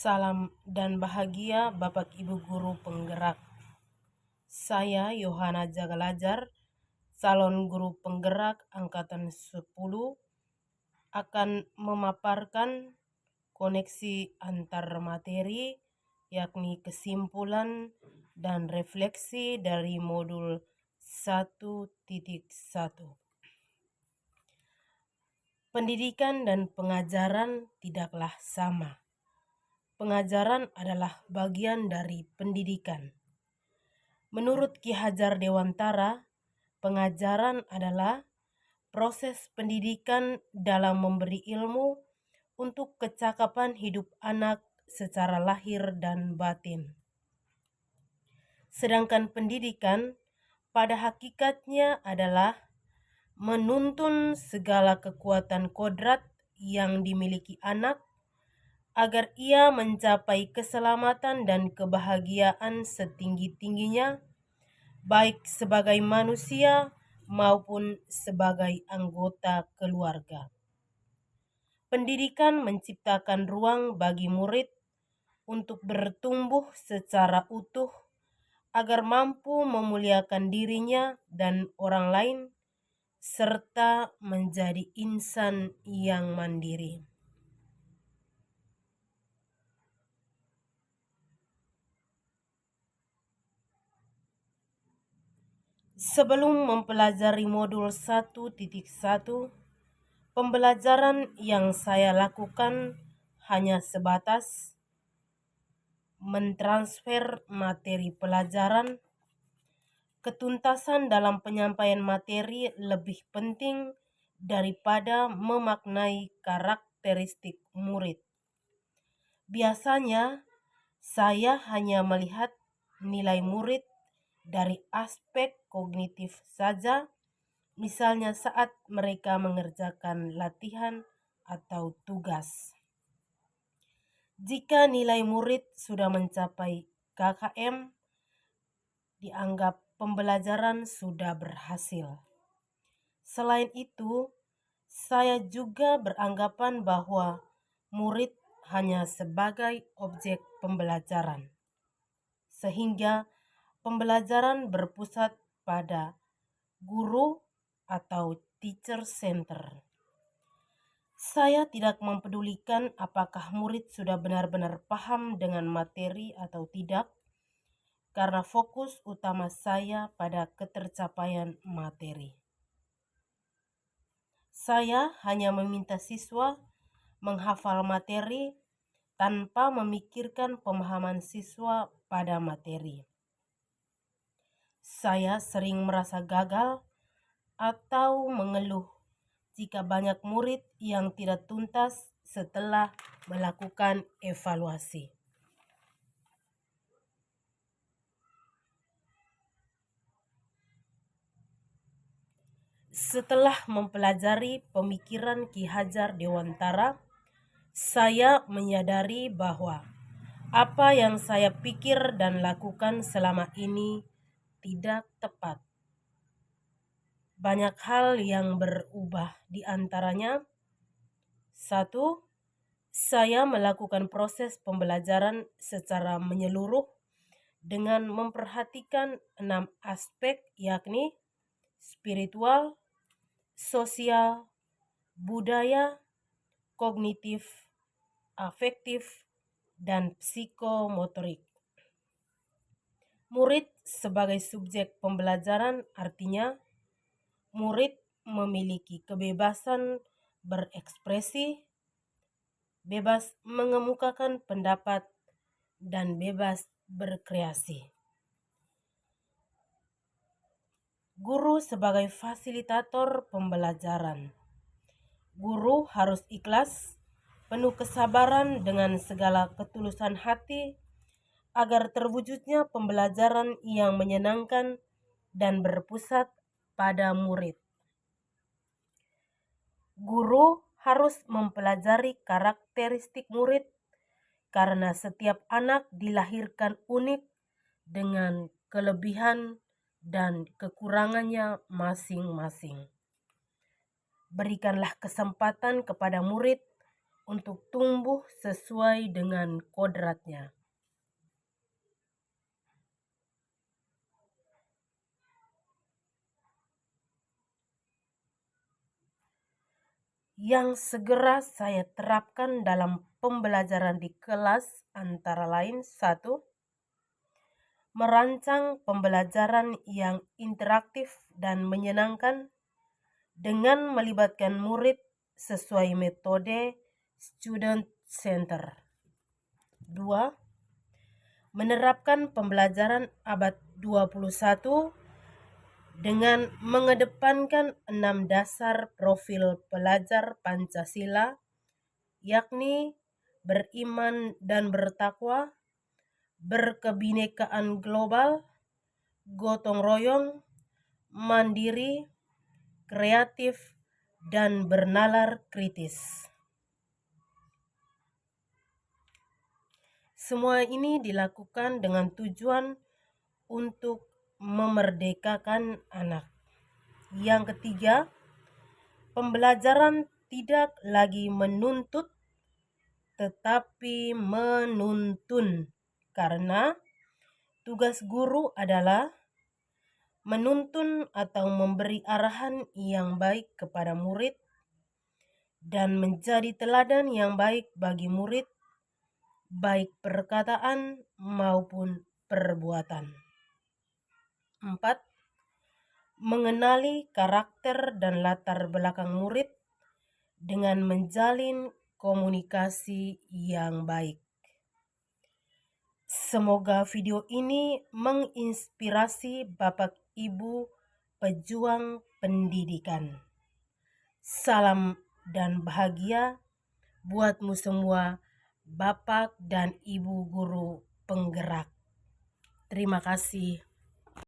Salam dan bahagia Bapak Ibu Guru Penggerak. Saya Yohana Jagalajar, calon guru penggerak angkatan 10, akan memaparkan koneksi antar materi, yakni kesimpulan dan refleksi dari modul 1.1. Pendidikan dan pengajaran tidaklah sama. Pengajaran adalah bagian dari pendidikan. Menurut Ki Hajar Dewantara, pengajaran adalah proses pendidikan dalam memberi ilmu untuk kecakapan hidup anak secara lahir dan batin. Sedangkan pendidikan pada hakikatnya adalah menuntun segala kekuatan kodrat yang dimiliki anak agar ia mencapai keselamatan dan kebahagiaan setinggi-tingginya, baik sebagai manusia maupun sebagai anggota keluarga. Pendidikan menciptakan ruang bagi murid untuk bertumbuh secara utuh agar mampu memuliakan dirinya dan orang lain, serta menjadi insan yang mandiri. Sebelum mempelajari modul 1.1, pembelajaran yang saya lakukan hanya sebatas mentransfer materi pelajaran. Ketuntasan dalam penyampaian materi lebih penting daripada memaknai karakteristik murid. Biasanya saya hanya melihat nilai murid dari aspek kognitif saja, misalnya saat mereka mengerjakan latihan atau tugas. Jika nilai murid sudah mencapai KKM, dianggap pembelajaran sudah berhasil. Selain itu, saya juga beranggapan bahwa murid hanya sebagai objek pembelajaran, sehingga pembelajaran berpusat pada guru atau teacher center. Saya tidak mempedulikan apakah murid sudah benar-benar paham dengan materi atau tidak, karena fokus utama saya pada ketercapaian materi. Saya hanya meminta siswa menghafal materi tanpa memikirkan pemahaman siswa pada materi. Saya sering merasa gagal atau mengeluh jika banyak murid yang tidak tuntas setelah melakukan evaluasi. Setelah mempelajari pemikiran Ki Hajar Dewantara, saya menyadari bahwa apa yang saya pikir dan lakukan selama ini tidak tepat. Banyak hal yang berubah, di antaranya: 1. Saya melakukan proses pembelajaran secara menyeluruh dengan memperhatikan 6 aspek, yakni spiritual, sosial, budaya, kognitif, afektif, dan psikomotorik. Murid sebagai subjek pembelajaran artinya murid memiliki kebebasan berekspresi, bebas mengemukakan pendapat, dan bebas berkreasi. Guru sebagai fasilitator pembelajaran. Guru harus ikhlas, penuh kesabaran dengan segala ketulusan hati agar terwujudnya pembelajaran yang menyenangkan dan berpusat pada murid. Guru harus mempelajari karakteristik murid karena setiap anak dilahirkan unik dengan kelebihan dan kekurangannya masing-masing. Berikanlah kesempatan kepada murid untuk tumbuh sesuai dengan kodratnya. Yang segera saya terapkan dalam pembelajaran di kelas antara lain: 1. Merancang pembelajaran yang interaktif dan menyenangkan dengan melibatkan murid sesuai metode student center. 2. Menerapkan pembelajaran abad 21 dengan mengedepankan 6 dasar profil pelajar Pancasila, yakni beriman dan bertakwa, berkebinekaan global, gotong royong, mandiri, kreatif, dan bernalar kritis. Semua ini dilakukan dengan tujuan untuk memerdekakan anak. Yang ketiga, pembelajaran tidak lagi menuntut tetapi menuntun, karena tugas guru adalah menuntun atau memberi arahan yang baik kepada murid dan menjadi teladan yang baik bagi murid, baik perkataan maupun perbuatan. 4. Mengenali karakter dan latar belakang murid dengan menjalin komunikasi yang baik. Semoga video ini menginspirasi Bapak Ibu pejuang pendidikan. Salam dan bahagia buatmu semua, Bapak dan Ibu guru penggerak. Terima kasih.